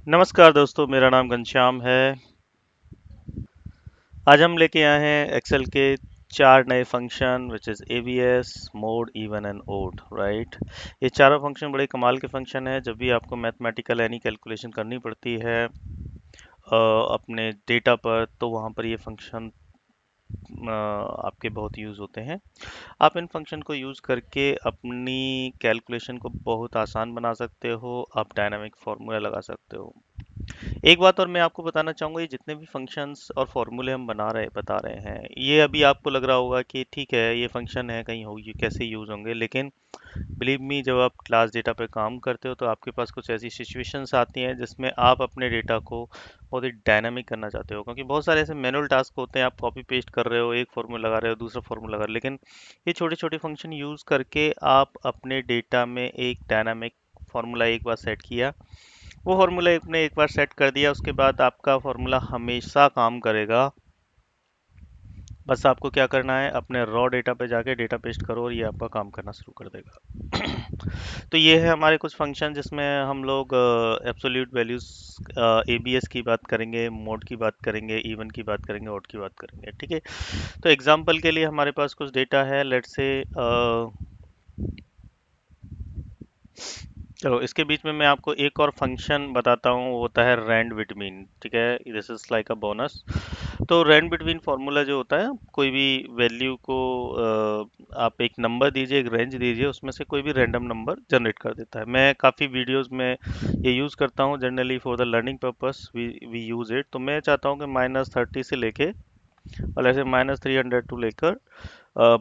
नमस्कार दोस्तों, मेरा नाम घनश्याम है। आज हम लेके आए हैं एक्सेल के चार नए function which is ABS, mod, even and odd, right. ये चारों फंक्शन बड़े कमाल के फंक्शन है। जब भी आपको मैथमेटिकल एनी कैलकुलेशन करनी पड़ती है अपने डेटा पर, तो वहाँ पर ये फंक्शन आपके बहुत यूज़ होते हैं। आप इन फंक्शन को यूज़ करके अपनी कैलकुलेशन को बहुत आसान बना सकते हो। आप डायनामिक फार्मूला लगा सकते हो। एक बात और मैं आपको बताना चाहूँगा, ये जितने भी फंक्शंस और फॉर्मूले हम बता रहे हैं, ये अभी आपको लग रहा होगा कि ठीक है, ये फंक्शन है, कहीं हो ये कैसे यूज़ होंगे, लेकिन बिलीव मी, जब आप क्लास डेटा पे काम करते हो तो आपके पास कुछ ऐसी सिचुएशंस आती हैं जिसमें आप अपने डेटा को बहुत ही डायनामिक करना चाहते हो, क्योंकि बहुत सारे ऐसे मैनुअल टास्क होते हैं। आप कॉपी पेस्ट कर रहे हो, एक फॉर्मूला लगा रहे हो, दूसरा फॉर्मूला लगा रहे हो, लेकिन ये छोटे छोटे फंक्शन यूज़ करके आप अपने डेटा में एक डायनामिक फार्मूला एक बार सेट किया, वो फार्मूला आपने एक बार सेट कर दिया, उसके बाद आपका फार्मूला हमेशा काम करेगा। बस आपको क्या करना है, अपने रॉ डेटा पे जाके डेटा पेस्ट करो और ये आपका काम करना शुरू कर देगा। तो ये है हमारे कुछ फंक्शन जिसमें हम लोग एब्सोल्यूट वैल्यूज, एबीएस की बात करेंगे, मोड की बात करेंगे, इवन की बात करेंगे, ऑड की बात करेंगे, ठीक है। तो एग्जांपल के लिए हमारे पास कुछ डेटा है, लेट्स से चलो इसके बीच में मैं आपको एक और फंक्शन बताता हूँ, वो होता है रैंड बिटवीन, ठीक है। This is like a bonus. तो रैंड बिटवीन फार्मूला जो होता है, कोई भी वैल्यू को आप एक नंबर दीजिए, एक रेंज दीजिए, उसमें से कोई भी रैंडम नंबर जनरेट कर देता है। मैं काफ़ी वीडियोस में ये यूज़ करता हूँ, generally for the learning purpose we use it. तो मैं चाहता हूँ कि -30 से लेके, और ऐसे -300 टू लेकर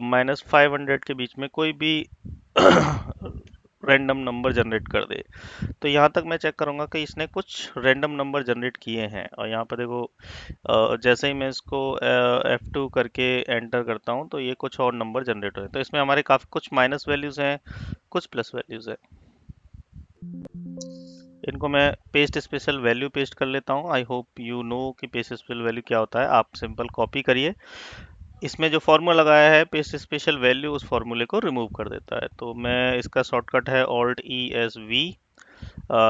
-500 के बीच में कोई भी रैंडम नंबर जनरेट कर दे। तो यहाँ तक मैं चेक करूँगा कि इसने कुछ रैंडम नंबर जनरेट किए हैं, और यहाँ पर देखो जैसे ही मैं इसको F2 करके एंटर करता हूँ, तो ये कुछ और नंबर जनरेट हुए। तो इसमें हमारे काफ़ी कुछ माइनस वैल्यूज़ हैं, कुछ प्लस वैल्यूज़ हैं। इनको मैं पेस्ट स्पेशल वैल्यू पेस्ट कर लेता हूँ। आई होप यू नो कि पेस्ट स्पेशल वैल्यू क्या होता है। आप सिंपल कॉपी करिए, इसमें जो फॉर्मूला लगाया है पेस्ट स्पेशल वैल्यू, उस फॉर्मूले को रिमूव कर देता है। तो मैं इसका शॉर्टकट है Alt+E+V।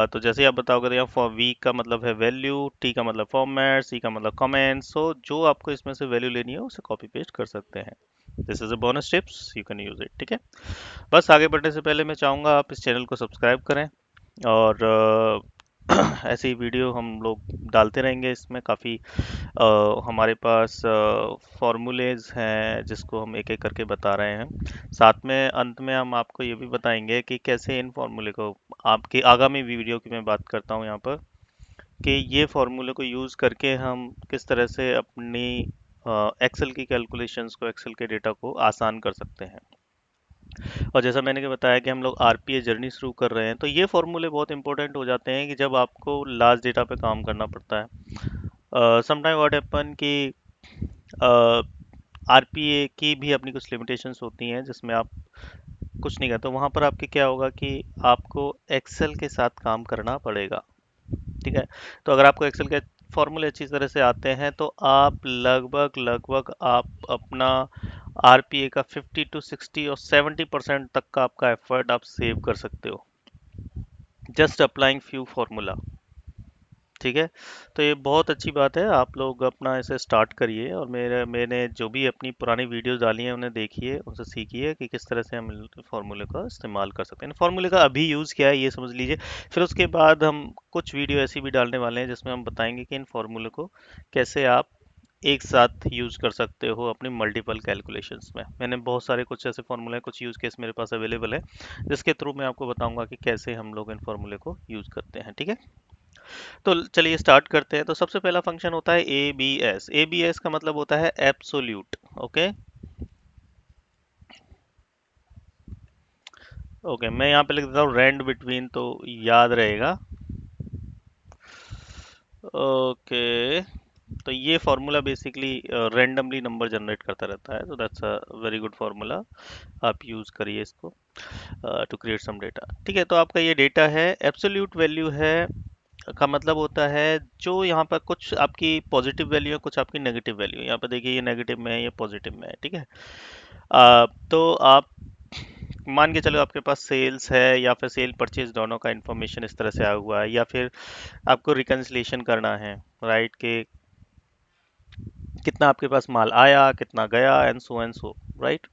तो जैसे ही आप बताओगे, तो यहाँ फॉर वी का मतलब है वैल्यू, टी का मतलब फॉर्मेट, सी का मतलब कमेंट। सो जो आपको इसमें से वैल्यू लेनी है उसे कॉपी पेस्ट कर सकते हैं। This is a bonus tips, you can use it, ठीक है। बस आगे बढ़ने से पहले मैं चाहूँगा आप इस चैनल को सब्सक्राइब करें, और ऐसे ही वीडियो हम लोग डालते रहेंगे। इसमें काफ़ी हमारे पास फॉर्मूलेज हैं जिसको हम एक एक करके बता रहे हैं। साथ में अंत में हम आपको ये भी बताएंगे कि कैसे इन फॉर्मूले को, आपकी आगामी वीडियो की मैं बात करता हूँ यहाँ पर, कि ये फॉर्मूले को यूज़ करके हम किस तरह से अपनी एक्सेल की कैलकुलेशंस को, एक्सेल के डेटा को आसान कर सकते हैं। और जैसा मैंने कि बताया कि हम लोग आरपीए जर्नी शुरू कर रहे हैं, तो ये फॉर्मूले बहुत इंपॉर्टेंट हो जाते हैं कि जब आपको लार्ज डेटा पे काम करना पड़ता है। समटाइम व्हाट हैपन कि आरपीए की भी अपनी कुछ लिमिटेशंस होती हैं, जिसमें आप कुछ नहीं करते, वहाँ पर आपके क्या होगा कि आपको एक्सेल के साथ काम करना पड़ेगा, ठीक है। तो अगर आपको एक्सेल के फॉर्मूले अच्छी तरह से आते हैं, तो आप लगभग लगभग आप अपना आरपीए का 50 to 60 और 70% तक का आपका एफर्ट आप सेव कर सकते हो, जस्ट अप्लाइंग फ्यू फार्मूला, ठीक है। तो ये बहुत अच्छी बात है, आप लोग अपना इसे स्टार्ट करिए, और मैंने जो भी अपनी पुरानी वीडियोस डाली हैं उन्हें देखिए, उनसे सीखिए कि किस तरह से हम फार्मूले का इस्तेमाल कर सकते हैं। फार्मूले का अभी यूज़ क्या है ये समझ लीजिए, फिर उसके बाद हम कुछ वीडियो ऐसी भी डालने वाले हैं जिसमें हम बताएंगे कि इन फार्मूले को कैसे आप एक साथ यूज़ कर सकते हो अपनी मल्टीपल कैलकुलेशंस में। मैंने बहुत सारे कुछ ऐसे फार्मूले, कुछ यूज़ केस मेरे पास अवेलेबल है, जिसके थ्रू मैं आपको बताऊंगा कि कैसे हम लोग इन फार्मूले को यूज़ करते हैं, ठीक है। तो चलिए स्टार्ट करते हैं। तो सबसे पहला फंक्शन होता है A B S. A B S का मतलब होता है एब्सोल्यूट, ओके। ओके, मैं यहाँ पे लिख देता हूँ रैंड बिटवीन, तो याद रहेगा। ओके, तो ये formula basically randomly number generate करता रहता है, तो that's a very good formula. आप यूज़ करिए इसको टू क्रिएट सम डेटा, ठीक है। तो आपका ये डेटा है, एब्सोल्यूट वैल्यू है का मतलब होता है जो यहाँ पर कुछ आपकी पॉजिटिव वैल्यू है, कुछ आपकी नेगेटिव वैल्यू है। यहाँ पर देखिए, ये नेगेटिव में है, ये पॉजिटिव में है, ठीक है। तो आप मान के चलो आपके पास सेल्स है या फिर सेल परचेज दोनों का इंफॉर्मेशन इस तरह से आया हुआ है, या फिर आपको रिकन्सिलेशन करना है, राइट, कि कितना आपके पास माल आया, कितना गया, एंड सो, राइट।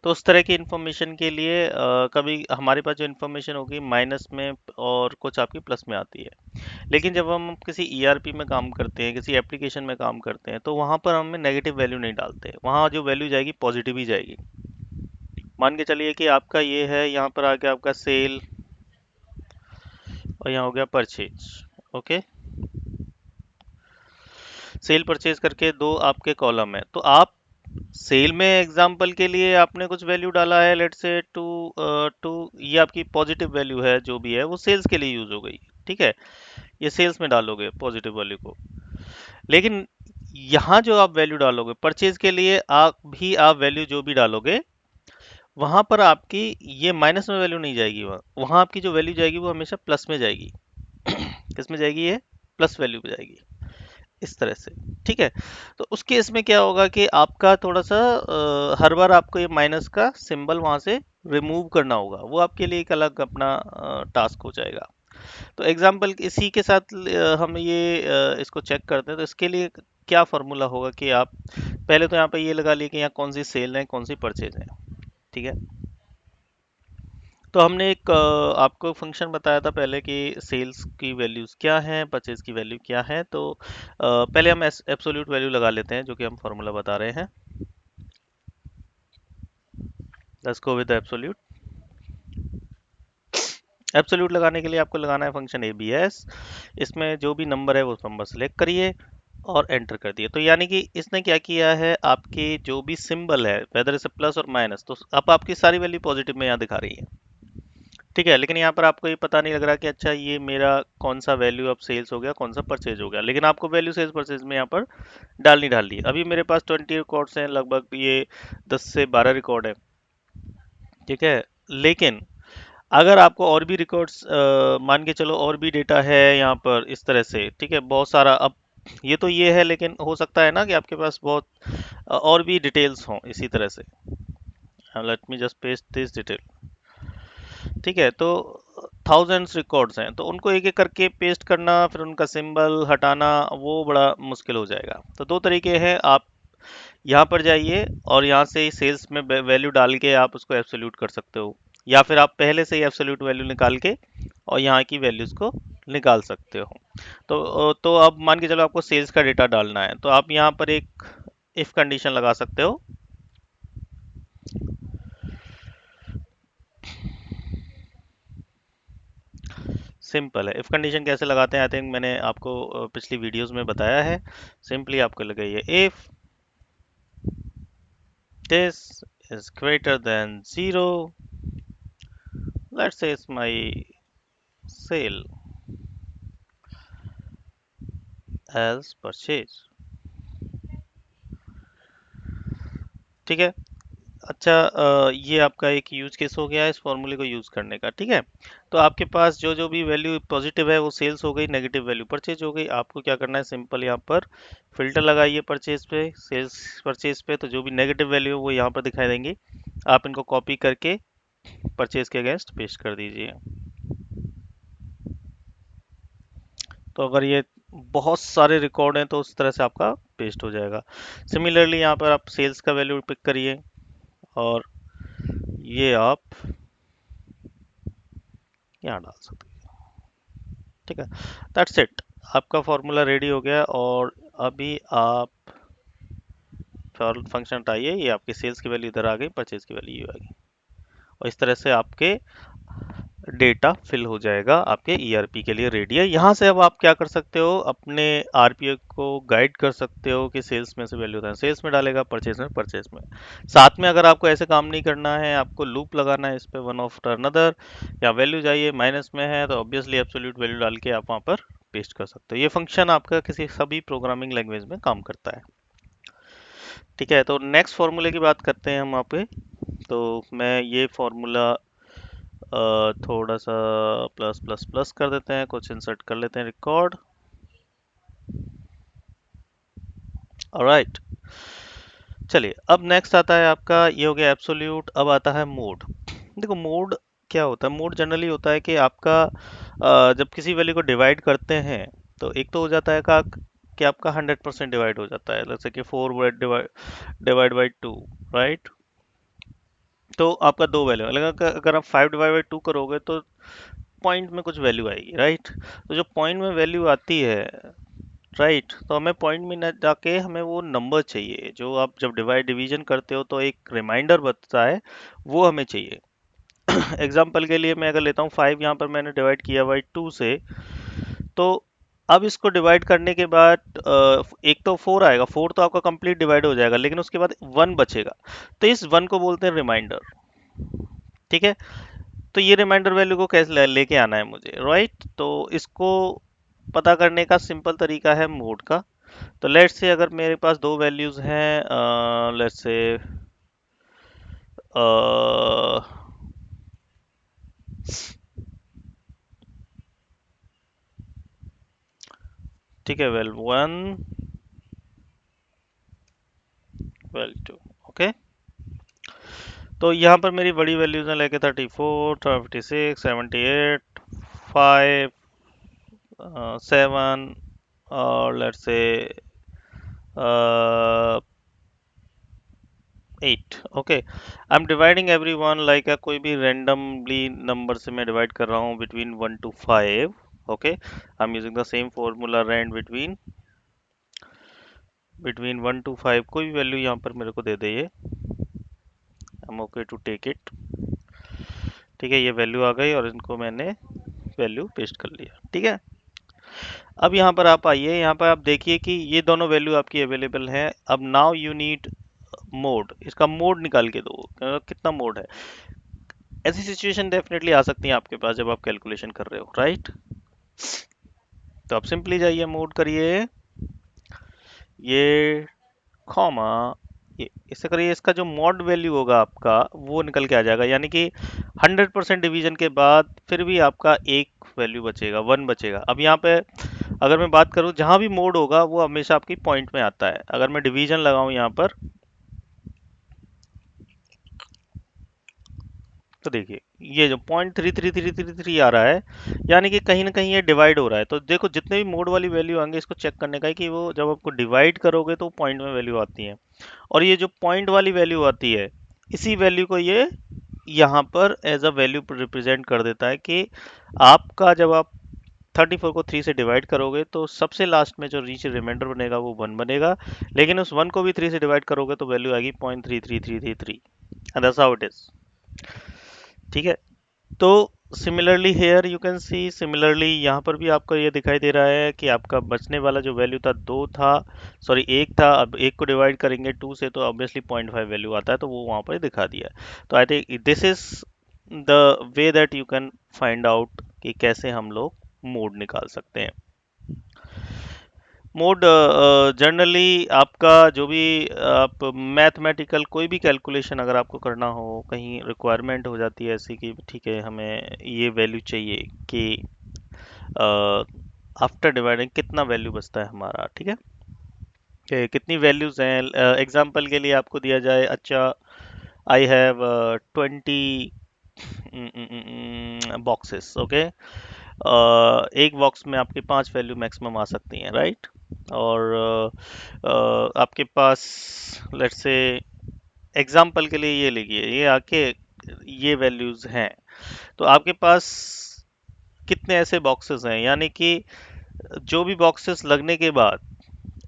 तो उस तरह की इंफॉर्मेशन के लिए कभी हमारे पास जो इंफॉर्मेशन होगी माइनस में और कुछ आपकी प्लस में आती है। लेकिन जब हम किसी ईआरपी में काम करते हैं, किसी एप्लीकेशन में काम करते हैं, तो वहाँ पर हमें नेगेटिव वैल्यू नहीं डालते, वहाँ जो वैल्यू जाएगी पॉजिटिव ही जाएगी। मान के चलिए कि आपका ये है, यहाँ पर आ गया आपका सेल और यहाँ हो गया परचेज। ओके, सेल परचेज करके दो आपके कॉलम है, तो आप सेल में एग्जांपल के लिए आपने कुछ वैल्यू डाला है, लेट से टू टू, ये आपकी पॉजिटिव वैल्यू है, जो भी है वो सेल्स के लिए यूज हो गई, ठीक है, ये सेल्स में डालोगे पॉजिटिव वैल्यू को। लेकिन यहाँ जो आप वैल्यू डालोगे परचेज के लिए, आप वैल्यू जो भी डालोगे, वहां पर आपकी ये माइनस में वैल्यू नहीं जाएगी, वहाँ वहाँ आपकी जो वैल्यू जाएगी वो हमेशा प्लस में जाएगी। किस में जाएगी? ये प्लस वैल्यू पे जाएगी, इस तरह से, ठीक है। तो उस केस में क्या होगा कि आपका थोड़ा सा हर बार आपको ये माइनस का सिंबल वहां से रिमूव करना होगा, वो आपके लिए एक अलग अपना टास्क हो जाएगा। तो एग्जाम्पल इसी के साथ हम ये इसको चेक करते हैं। तो इसके लिए क्या फॉर्मूला होगा कि आप पहले तो यहाँ पे ये लगा लिए कि यहाँ कौन सी सेल है, कौन सी परचेज है, ठीक है। तो हमने एक आपको फंक्शन बताया था पहले कि सेल्स की वैल्यूज क्या हैं, परचेज की वैल्यू क्या है। तो पहले हम एब्सोल्यूट वैल्यू लगा लेते हैं, जो कि हम फॉर्मूला बता रहे हैं। Let's go with absolute. Absolute लगाने के लिए आपको लगाना है फंक्शन एबीएस। इसमें जो भी नंबर है वो नंबर सेलेक्ट करिए और एंटर कर दिए। तो यानी कि इसने क्या किया है, आपके जो भी सिंबल है, वेदर इसे प्लस और माइनस, तो अब आपकी सारी वैल्यू पॉजिटिव में यहाँ दिखा रही है, ठीक है। लेकिन यहाँ पर आपको ये पता नहीं लग रहा कि अच्छा ये मेरा कौन सा वैल्यू अब सेल्स हो गया, कौन सा परचेज हो गया। लेकिन आपको वैल्यू सेल्स परचेज में यहाँ पर डालनी है। अभी मेरे पास 20 रिकॉर्ड्स हैं, लगभग ये 10 से 12 रिकॉर्ड है, ठीक है। लेकिन अगर आपको और भी रिकॉर्ड्स मान के चलो, और भी डेटा है यहाँ पर इस तरह से, ठीक है, बहुत सारा। अब ये तो ये है, लेकिन हो सकता है ना कि आपके पास बहुत और भी डिटेल्स हों इसी तरह से। Let me just paste this detail, ठीक है। तो थाउजेंड्स रिकॉर्ड्स हैं, तो उनको एक एक करके पेस्ट करना, फिर उनका सिंबल हटाना, वो बड़ा मुश्किल हो जाएगा। तो दो तरीके हैं, आप यहाँ पर जाइए और यहाँ से सेल्स में वैल्यू डाल के आप उसको एब्सोल्यूट कर सकते हो, या फिर आप पहले से ही एब्सोल्यूट वैल्यू निकाल के और यहाँ की वैल्यूज को निकाल सकते हो। तो अब मान के चलो आपको सेल्स का डेटा डालना है, तो आप यहाँ पर एक इफ कंडीशन लगा सकते हो। सिंपल है, इफ कंडीशन कैसे लगाते हैं, आई थिंक मैंने आपको पिछली वीडियोस में बताया है। सिंपली आपको लगाइए if this is greater than 0, let's say it's my sale as purchase, ठीक है। अच्छा, ये आपका एक यूज केस हो गया है इस फॉर्मूले को यूज करने का, ठीक है। तो आपके पास जो जो भी वैल्यू पॉजिटिव है वो सेल्स हो गई, नेगेटिव वैल्यू परचेज हो गई। आपको क्या करना है, सिंपल यहाँ पर फिल्टर लगाइए परचेज पे, सेल्स परचेज पे, तो जो भी नेगेटिव वैल्यू है वो यहाँ पर दिखाई देंगी। आप इनको कॉपी करके परचेज के अगेंस्ट पेस्ट कर दीजिए। तो अगर ये बहुत सारे रिकॉर्ड हैं तो उस तरह से आपका पेस्ट हो जाएगा। सिमिलरली यहाँ पर आप सेल्स का वैल्यू पिक करिए और ये आप यहाँ डाल सकते हैं, ठीक है। दैट्स इट, आपका फॉर्मूला रेडी हो गया। और अभी आप फंक्शन हटाइए, ये आपकी सेल्स की वैल्यू इधर आ गई, परचेज की वैल्यू आ गई, और इस तरह से आपके डेटा फिल हो जाएगा, आपके ईआरपी के लिए रेडी है। यहाँ से अब आप क्या कर सकते हो, अपने आरपीओ को गाइड कर सकते हो कि सेल्स में से वैल्यू सेल्स में डालेगा, परचेज में। साथ में अगर आपको ऐसे काम नहीं करना है, आपको लूप लगाना है इस पे वन आफ्टर अनदर, या वैल्यू चाहिए माइनस में है, तो ऑब्वियसली एब्सोल्यूट वैल्यू डाल के आप वहाँ पर पेस्ट कर सकते हो। ये फंक्शन आपका किसी सभी प्रोग्रामिंग लैंग्वेज में काम करता है, ठीक है। तो नेक्स्ट फार्मूले की बात करते हैं हम यहाँ पे। तो मैं ये फार्मूला थोड़ा सा प्लस प्लस प्लस कर देते हैं, कुछ इंसर्ट कर लेते हैं रिकॉर्ड। ऑलराइट, चलिए अब नेक्स्ट आता है आपका, ये हो गया एब्सोल्यूट। अब आता है मोड। देखो मोड क्या होता है, मोड जनरली होता है कि आपका जब किसी वैल्यू को डिवाइड करते हैं तो एक तो हो जाता है कि आपका 100% डिवाइड हो जाता है, जैसे कि 4 डिवाइड डिवाइड बाई 2, राइट। तो आपका दो वैल्यू अलग, अगर आप 5 डिवाइड बाई 2 करोगे तो पॉइंट में कुछ वैल्यू आएगी, राइट। तो जो पॉइंट में वैल्यू आती है, राइट, तो हमें पॉइंट में न जाके हमें वो नंबर चाहिए जो आप जब डिवीजन करते हो तो एक रिमाइंडर बचता है, वो हमें चाहिए। एग्जाम्पल के लिए मैं अगर लेता हूँ 5, यहाँ पर मैंने डिवाइड किया बाई 2 से, तो अब इसको डिवाइड करने के बाद एक तो 4 आएगा, 4 तो आपका कंप्लीट डिवाइड हो जाएगा, लेकिन उसके बाद 1 बचेगा, तो इस 1 को बोलते हैं रिमाइंडर। ठीक है। तो ये रिमाइंडर वैल्यू को कैसे लेके आना है मुझे, राइट। तो इसको पता करने का सिंपल तरीका है मोड का। तो लेट्स से अगर मेरे पास दो वैल्यूज हैं, लेट्स से ठीक है, वेल 1, वेल 2, ओके। तो यहाँ पर मेरी बड़ी वैल्यूज हैं लेके 34, 56, 78, 5, 7, और let's say 8, okay. I am dividing every one like कोई भी रेंडमली नंबर से मैं डिवाइड कर रहा हूँ between 1 to 5, okay. I am using the same formula rand between between 1 to 5, कोई भी वैल्यू यहाँ पर मेरे को दे दे ये, I am okay to take it. ठीक है, ये वैल्यू आ गई और इनको मैंने वैल्यू पेस्ट कर लिया, ठीक है। अब यहाँ पर आप आइए, यहाँ पर आप देखिए कि ये दोनों वैल्यू आपकी अवेलेबल है। अब नाउ यू नीड मोड, इसका मोड निकाल के दो, कितना मोड है। ऐसी सिचुएशन डेफिनेटली आ सकती है आपके पास जब आप कैलकुलेशन कर रहे हो, राइट। तो आप सिंपली जाइए, मोड करिए, ये कॉमा, ये इससे करिए, इसका जो मॉड वैल्यू होगा आपका वो निकल के आ जाएगा, यानी कि 100% डिवीजन के बाद फिर भी आपका एक वैल्यू बचेगा, 1 बचेगा। अब यहाँ पे अगर मैं बात करूँ, जहाँ भी मोड होगा वो हमेशा आपकी पॉइंट में आता है। अगर मैं डिवीजन लगाऊं यहाँ पर, तो देखिए ये जो 0.3333 आ रहा है, यानी कि कहीं ना कहीं ये डिवाइड हो रहा है। तो देखो जितने भी मोड वाली वैल्यू आएंगे, इसको चेक करने का है कि वो जब आपको डिवाइड करोगे तो पॉइंट में वैल्यू आती है, और ये जो पॉइंट वाली वैल्यू आती है, इसी वैल्यू को ये यहाँ पर एज अ वैल्यू रिप्रेजेंट कर देता है कि आपका जब आप 34 को 3 से डिवाइड करोगे तो सबसे लास्ट में जो रीच रिमाइंडर बनेगा वो 1 बनेगा, लेकिन उस 1 को भी 3 से डिवाइड करोगे तो वैल्यू आएगी 0.33333, and that's how it is. ठीक है। तो similarly here you can see, similarly यहाँ पर भी आपको ये दिखाई दे रहा है कि आपका बचने वाला जो वैल्यू था 2 था, सॉरी 1 था। अब 1 को डिवाइड करेंगे 2 से तो ऑब्वियसली 0.5 वैल्यू आता है, तो वो वहाँ पर दिखा दिया है। तो I think this is the way that you can find out कि कैसे हम लोग मोड निकाल सकते हैं। मोड जनरली आपका जो भी आप मैथमेटिकल कोई भी कैलकुलेशन अगर आपको करना हो, कहीं रिक्वायरमेंट हो जाती है ऐसी कि ठीक है हमें ये वैल्यू चाहिए कि आफ्टर डिवाइडिंग कितना वैल्यू बचता है हमारा, ठीक है, कि कितनी वैल्यूज हैं। एग्जांपल के लिए आपको दिया जाए, अच्छा आई हैव 20 बॉक्सेस, ओके। एक बॉक्स में आपके 5 वैल्यू मैक्सिमम आ सकती हैं, राइट। और आपके पास लेट्स से एग्जाम्पल के लिए ये लीजिए, ये आके ये वैल्यूज हैं, तो आपके पास कितने ऐसे बॉक्सेस हैं, यानी कि जो भी बॉक्सेस लगने के बाद,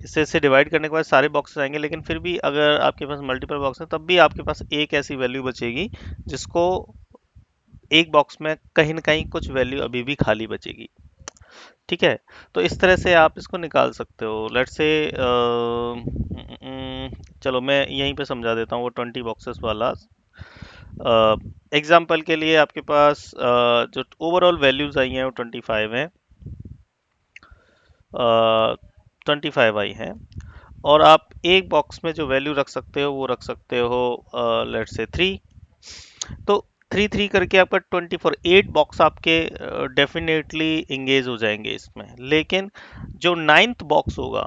इससे डिवाइड करने के बाद सारे बॉक्सेस आएंगे, लेकिन फिर भी अगर आपके पास मल्टीपल बॉक्स है तब भी आपके पास एक ऐसी वैल्यू बचेगी जिसको एक बॉक्स में कहीं ना कहीं कुछ वैल्यू अभी भी खाली बचेगी। ठीक है। तो इस तरह से आप इसको निकाल सकते हो। लेट्स से चलो मैं यहीं पे समझा देता हूँ वो 20 बॉक्सेस वाला। एग्जाम्पल के लिए आपके पास जो ओवरऑल वैल्यूज आई हैं वो 25 हैं, 25 आई हैं, और आप एक बॉक्स में जो वैल्यू रख सकते हो वो रख सकते हो लेट्स से 3। तो 3 3 करके आपका 24, 8 बॉक्स आपके डेफिनेटली इंगेज हो जाएंगे इसमें, लेकिन जो नाइन्थ बॉक्स होगा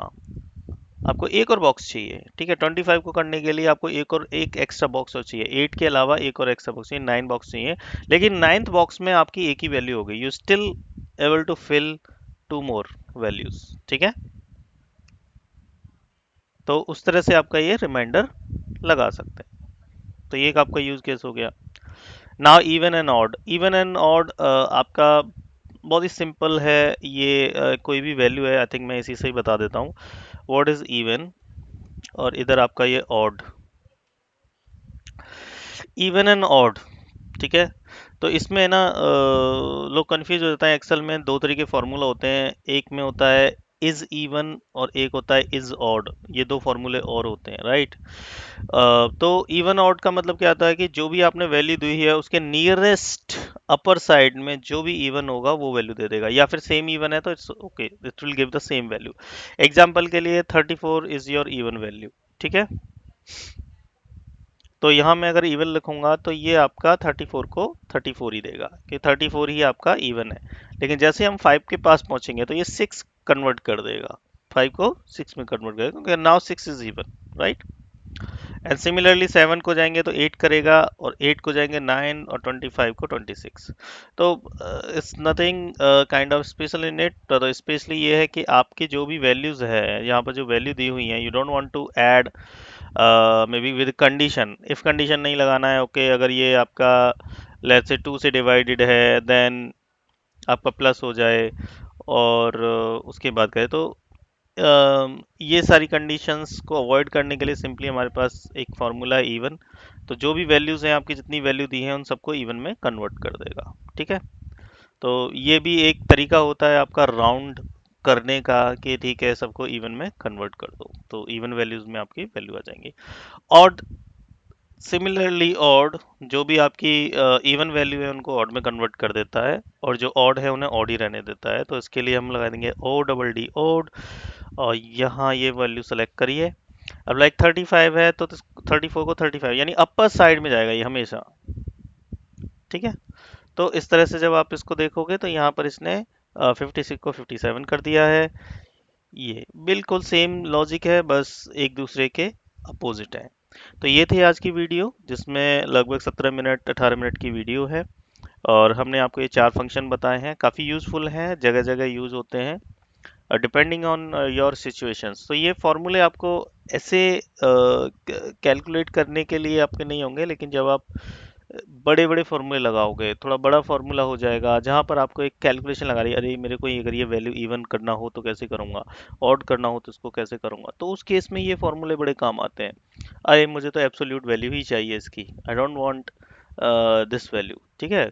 आपको एक और बॉक्स चाहिए, ठीक है। 25 को करने के लिए आपको एक एक्स्ट्रा बॉक्स और चाहिए, 8 के अलावा एक और एक्स्ट्रा बॉक्स चाहिए, 9 बॉक्स चाहिए। लेकिन नाइन्थ बॉक्स में आपकी एक ही वैल्यू हो गई, you still able to fill two more values, ठीक है। तो उस तरह से आपका ये रिमाइंडर लगा सकते हैं। तो ये एक आपका यूज केस हो गया। Now even and odd, even and odd आपका बहुत ही सिंपल है। ये कोई भी वैल्यू है, आई थिंक मैं इसी से ही बता देता हूँ। व्हाट इज इवन, और इधर आपका ये ऑड, इवन एंड ऑड, ठीक है। तो इसमें ना लोग कंफ्यूज हो जाते हैं। एक्सेल में दो तरीके फार्मूला होते हैं, एक में होता है इज इवन और एक होता है इज ऑड, ये दो फार्मूले और होते हैं, राइट। तो इवन ऑड का मतलब क्या आता है कि जो भी आपने वैल्यू दी है उसके नियरेस्ट अपर साइड में जो भी इवन होगा वो वैल्यू दे देगा, या फिर सेम इवन है तो it's okay, it will give the same value. Example के लिए 34 इज योर इवन वैल्यू, ठीक है। तो यहाँ मैं अगर इवन लिखूंगा तो ये आपका 34 को 34 ही देगा, कि 34 ही आपका इवन है। लेकिन जैसे हम 5 के पास पहुंचेंगे तो ये 6 कन्वर्ट कर देगा, 5 को 6 में कन्वर्ट करेगा, क्योंकि now 6 is even, right. And similarly 7 को जाएंगे तो 8 करेगा, और 8 को जाएंगे 9, और 25 को 26। तो it's nothing kind of special in it. तो स्पेशली ये है कि आपकी जो भी वैल्यूज है, यहाँ पर जो वैल्यू दी हुई है, you don't want to add maybe with condition, if condition नहीं लगाना है। ओके अगर ये आपका लेट्स से 2 से डिवाइडेड है देन आपका प्लस हो जाए, और उसके बाद करें तो ये सारी कंडीशंस को अवॉइड करने के लिए सिंपली हमारे पास एक फार्मूला है इवन। तो जो भी वैल्यूज हैं आपकी, जितनी वैल्यू दी है उन सबको इवन में कन्वर्ट कर देगा, ठीक है। तो ये भी एक तरीका होता है आपका राउंड करने का, कि ठीक है सबको इवन में कन्वर्ट कर दो, तो इवन वैल्यूज में आपकी वैल्यू आ जाएंगी। ऑड, सिमिलरली ऑड, जो भी आपकी इवन वैल्यू है उनको ऑड में कन्वर्ट कर देता है, और जो ऑड है उन्हें ऑड ही रहने देता है। तो इसके लिए हम लगा देंगे ओ डबल डी ओड, और यहाँ ये वैल्यू सेलेक्ट करिए। अब लाइक 35 है तो 34 को 35, यानी अपर साइड में जाएगा ये हमेशा, ठीक है। तो इस तरह से जब आप इसको देखोगे तो यहाँ पर इसने 56 को 57 कर दिया है। ये बिल्कुल सेम लॉजिक है, बस एक दूसरे के अपोजिट है। तो ये थी आज की वीडियो, जिसमें लगभग 17 मिनट 18 मिनट की वीडियो है, और हमने आपको ये चार फंक्शन बताए हैं। काफ़ी यूज़फुल हैं, जगह जगह यूज़ होते हैं डिपेंडिंग ऑन योर सिचुएशंस। तो ये फॉर्मूले आपको ऐसे कैलकुलेट करने के लिए आपके नहीं होंगे, लेकिन जब आप बड़े बड़े फॉर्मूले लगाओगे, थोड़ा बड़ा फॉर्मूला हो जाएगा जहाँ पर आपको एक कैलकुलेशन लगा रही है, अरे मेरे को अगर ये वैल्यू इवन करना हो तो कैसे करूँगा, ऑड करना हो तो इसको कैसे करूँगा, तो उस केस में ये फॉर्मूले बड़े काम आते हैं। अरे मुझे तो एब्सोल्यूट वैल्यू ही चाहिए इसकी, I don't want this value, ठीक है।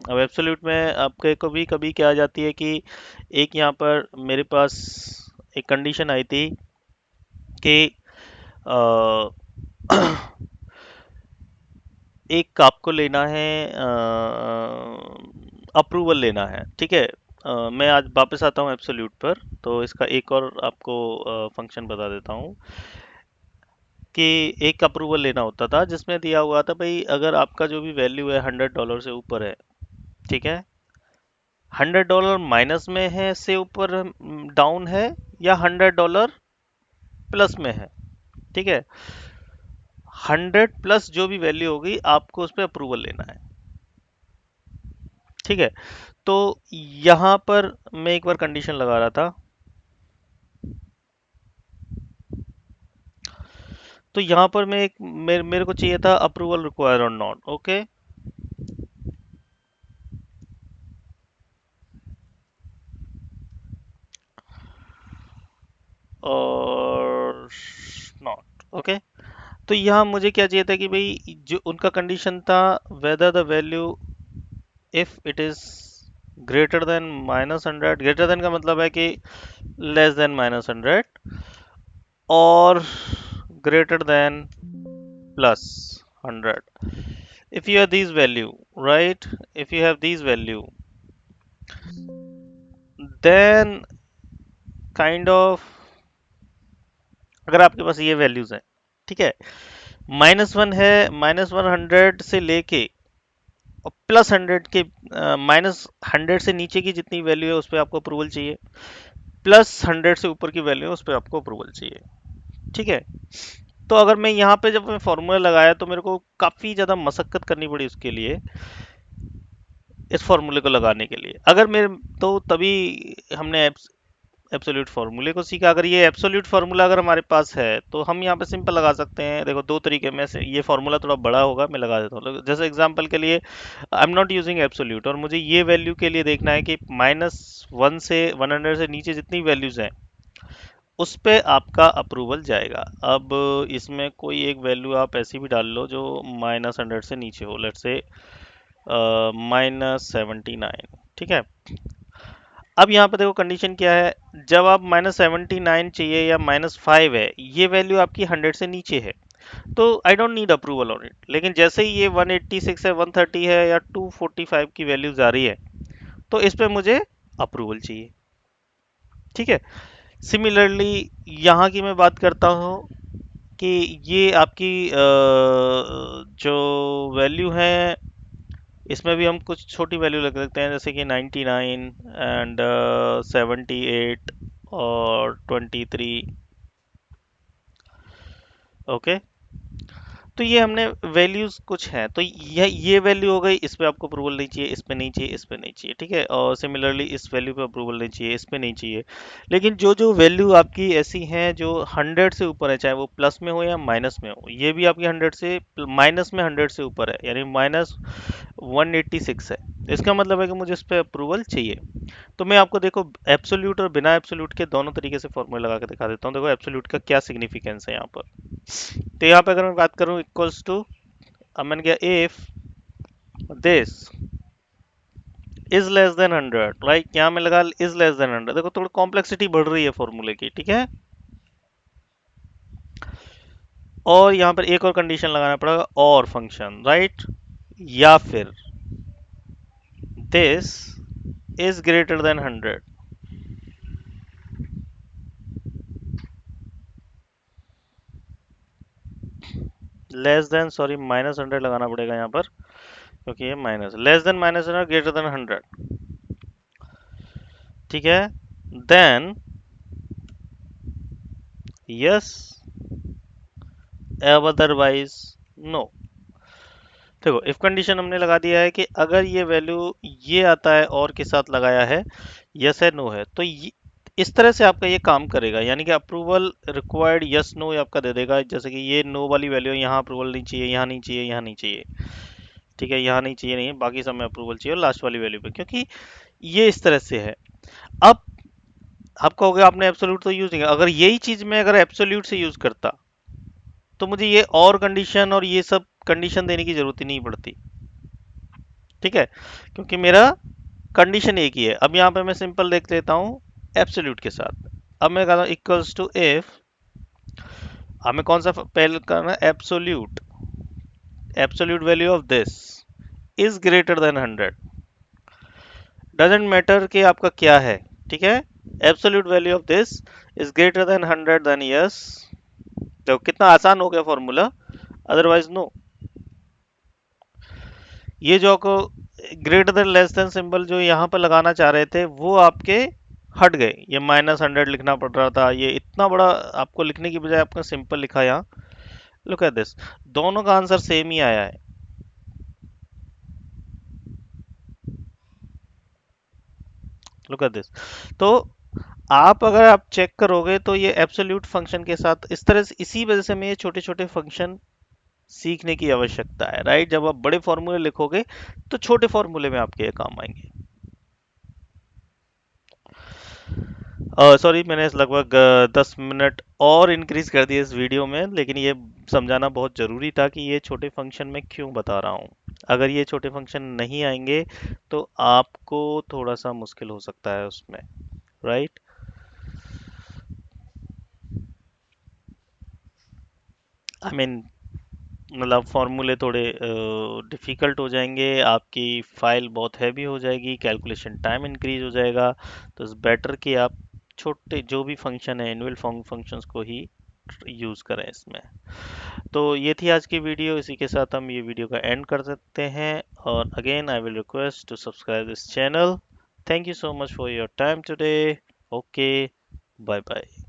अब एब्सोल्यूट में आपके कभी कभी क्या आ जाती है कि एक यहाँ पर मेरे पास एक कंडीशन आई थी कि अ, एक आपको लेना है, अप्रूवल लेना है, ठीक है। मैं आज वापस आता हूँ एब्सोल्यूट पर, तो इसका एक और आपको फंक्शन बता देता हूँ कि एक अप्रूवल लेना होता था, जिसमें दिया हुआ था भाई अगर आपका जो भी वैल्यू है $100 से ऊपर है, ठीक है। $100 माइनस में है से ऊपर डाउन है, या $100 प्लस में है, ठीक है। 100 प्लस जो भी वैल्यू होगी आपको उस पर अप्रूवल लेना है, ठीक है। तो यहाँ पर मैं एक बार कंडीशन लगा रहा था, तो यहाँ पर मैं एक मेरे को चाहिए था अप्रूवल रिक्वायर और नॉट, ओके। और नॉट, ओके। तो यहाँ मुझे क्या चाहिए था कि भाई जो उनका कंडीशन था, whether the value if it is greater than -100, greater then का मतलब है कि लेस देन -100, और greater than plus 100। if you have these value, right, if you have these value, then kind of, अगर आपके पास ये वैल्यूज हैं, ठीक है, -1 है, -100 से लेके और +100 के, -100 से नीचे की जितनी वैल्यू है उस पर आपको अप्रूवल चाहिए, +100 से ऊपर की वैल्यू है उस पर आपको अप्रूवल चाहिए, ठीक है। तो अगर मैं यहाँ पे जब मैं फॉर्मूला लगाया तो मेरे को काफ़ी ज़्यादा मशक्कत करनी पड़ी उसके लिए, इस फॉर्मूले को लगाने के लिए। अगर मेरे तो तभी हमने एब्सोल्यूट फार्मूले को सीखा। अगर ये एब्सोल्यूट फार्मूला अगर हमारे पास है तो हम यहाँ पे सिंपल लगा सकते हैं। देखो दो तरीके में से, ये फार्मूला थोड़ा बड़ा होगा, मैं लगा देता हूँ। जैसे एग्जांपल के लिए I am not using absolute, और मुझे ये वैल्यू के लिए देखना है कि -1 से 100 से नीचे जितनी वैल्यूज हैं उस पे आपका अप्रूवल जाएगा। अब इसमें कोई एक वैल्यू आप ऐसी भी डाल लो जो -100 से नीचे हो, लेट्स से -79, ठीक है। अब यहाँ पे देखो कंडीशन क्या है, जब आप -79 चाहिए या -5 है, ये वैल्यू आपकी 100 से नीचे है, तो I don't need approval on it. लेकिन जैसे ही ये 186 है, 130 है या 245 की वैल्यूज आ रही है, तो इस पे मुझे अप्रूवल चाहिए, ठीक है। सिमिलरली यहाँ की मैं बात करता हूँ कि ये आपकी जो वैल्यू है, इसमें भी हम कुछ छोटी वैल्यू लग सकते हैं, जैसे कि 99 एंड 78 और 23। ओके, तो ये हमने वैल्यूज कुछ हैं, तो ये वैल्यू हो गई, इस पे आपको अप्रूवल नहीं चाहिए, इस पे नहीं चाहिए, इस पे नहीं चाहिए, ठीक है। और सिमिलरली इस वैल्यू पे अप्रूवल नहीं चाहिए, इस पे नहीं चाहिए। लेकिन जो जो वैल्यू आपकी ऐसी हैं जो 100 से ऊपर है, चाहे वो प्लस में हो या माइनस में हो, ये भी आपकी 100 से माइनस में 100 से ऊपर है, यानी -186 है, इसका मतलब है कि मुझे इस पे अप्रूवल चाहिए। तो मैं आपको देखो एब्सोल्यूट और बिना एब्सोल्यूट के दोनों तरीके से फॉर्मूला लगा के दिखा देता हूँ। देखो एब्सोल्यूट का क्या सिग्निफिकेंस है यहाँ पर। तो यहाँ पे अगर मैं बात करूँ इक्वल्स टू, अब मैंने किया if this is less than 100, right, यहाँ में लगा इज लेस देन 100। देखो थोड़ी कॉम्प्लेक्सिटी बढ़ रही है फॉर्मूले की, ठीक है। और यहाँ पर एक और कंडीशन लगाना पड़ेगा, और फंक्शन, राइट, या फिर this is greater than 100, less than, sorry, -100 लगाना पड़ेगा यहाँ पर, क्योंकि ये minus, less than -100, greater than 100, ठीक है। Then yes, otherwise no. देखो इफ कंडीशन हमने लगा दिया है कि अगर ये वैल्यू ये आता है और के साथ लगाया है, यस है नो है, तो इस तरह से आपका ये काम करेगा, यानी कि अप्रूवल रिक्वायर्ड यस नो आपका दे देगा। जैसे कि ये नो वाली वैल्यू, यहाँ अप्रूवल नहीं चाहिए, यहाँ नहीं चाहिए, यहाँ नहीं चाहिए, ठीक है, यहाँ नहीं चाहिए, नहीं है, बाकी सब में अप्रूवल चाहिए, और लास्ट वाली वैल्यू पे, क्योंकि ये इस तरह से है। अब आप कहोगे आपने एब्सोल्यूट तो यूज नहीं किया, अगर यही चीज मैं अगर एब्सोल्यूट से यूज करता तो मुझे ये और कंडीशन और ये सब कंडीशन देने की जरूरत ही नहीं पड़ती, ठीक है, क्योंकि मेरा कंडीशन एक ही है। अब यहाँ पे मैं सिंपल देख लेता हूँ एब्सोल्यूट के साथ। अब मैं कहता हूँ इक्वल्स टू इफ, हमें कौन सा पहले करना है, absolute, absolute value of this is greater than 100, doesn't matter कि आपका क्या है, ठीक है। Absolute value of this is greater than 100, then yes. तो कितना आसान हो गया फॉर्मूला, अदरवाइज नो। ये जो को greater than less than symbol जो यहाँ पर लगाना चाह रहे थे वो आपके हट गए, ये -100 लिखना पड़ रहा था, ये इतना बड़ा आपको लिखने की बजाय आपने सिंपल लिखा यहाँ। लुक एट दिस, दोनों का आंसर सेम ही आया है। लुक एट दिस, तो आप अगर आप चेक करोगे तो ये एब्सोल्यूट फंक्शन के साथ इस तरह से, इसी वजह से मैं ये छोटे छोटे फंक्शन सीखने की आवश्यकता है, राइट। जब आप बड़े फॉर्मूले लिखोगे तो छोटे फॉर्मूले में आपके ये काम आएंगे। सॉरी, मैंने लगभग 10 मिनट और इंक्रीज कर दिए इस वीडियो में, लेकिन ये समझाना बहुत ज़रूरी था कि ये छोटे फंक्शन मैं क्यों बता रहा हूँ। अगर ये छोटे फंक्शन नहीं आएंगे तो आपको थोड़ा सा मुश्किल हो सकता है उसमें, राइट। आई मीन मतलब फॉर्मूले थोड़े डिफ़िकल्ट हो जाएंगे, आपकी फाइल बहुत हैवी हो जाएगी, कैलकुलेशन टाइम इंक्रीज हो जाएगा। तो इट्स बेटर कि आप छोटे जो भी फंक्शन है, एनुअल फंक्शंस को ही यूज़ करें इसमें। तो ये थी आज की वीडियो, इसी के साथ हम ये वीडियो का एंड कर सकते हैं। और again I will request to subscribe this channel. Thank you so much for your time today. Okay, bye bye.